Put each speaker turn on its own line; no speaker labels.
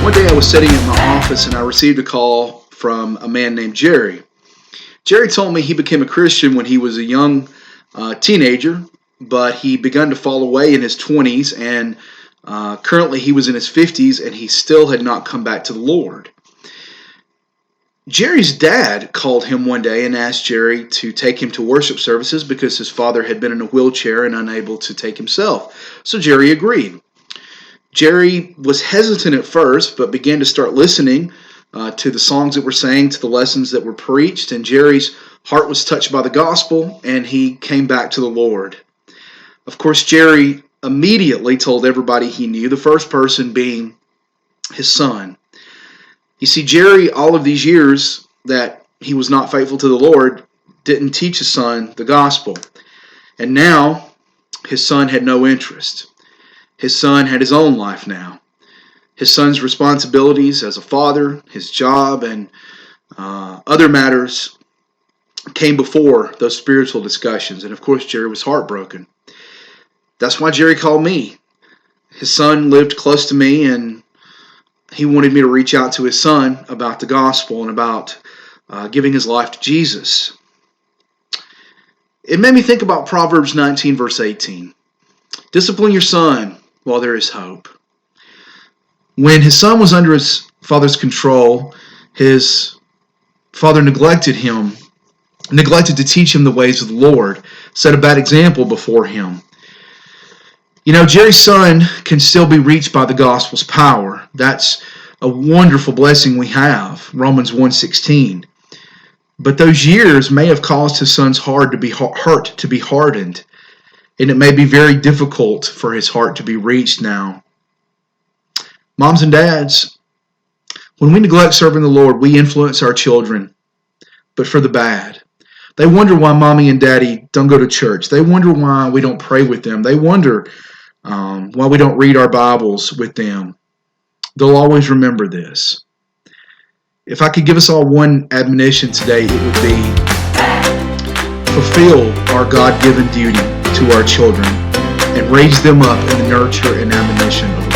One day I was sitting in my office and I received a call from a man named Jerry. Jerry told me he became a Christian when he was a young teenager, but he began to fall away in his 20s, and currently he was in his 50s and he still had not come back to the Lord. Jerry's dad called him one day and asked Jerry to take him to worship services because his father had been in a wheelchair and unable to take himself. So Jerry agreed. Jerry was hesitant at first, but began to start listening to the songs that were sang, to the lessons that were preached, and Jerry's heart was touched by the gospel, and he came back to the Lord. Of course, Jerry immediately told everybody he knew, the first person being his son. You see, Jerry, all of these years that he was not faithful to the Lord, didn't teach his son the gospel. And now, his son had no interest. His son had his own life now. His son's responsibilities as a father, his job, and other matters came before those spiritual discussions. And of course, Jerry was heartbroken. That's why Jerry called me. His son lived close to me, and he wanted me to reach out to his son about the gospel and about giving his life to Jesus. It made me think about Proverbs 19, verse 18. Discipline your son while there is hope. When his son was under his father's control, his father neglected to teach him the ways of the Lord, set a bad example before him. You know, Jerry's son can still be reached by the gospel's power. That's a wonderful blessing we have, Romans 1:16. But those years may have caused his son's heart to be hardened, and it may be very difficult for his heart to be reached now. Moms and dads, when we neglect serving the Lord, we influence our children, but for the bad. They wonder why mommy and daddy don't go to church. They wonder why we don't pray with them. They wonder why we don't read our Bibles with them. They'll always remember this. If I could give us all one admonition today, it would be fulfill our God-given duty to our children and raise them up in the nurture and admonition of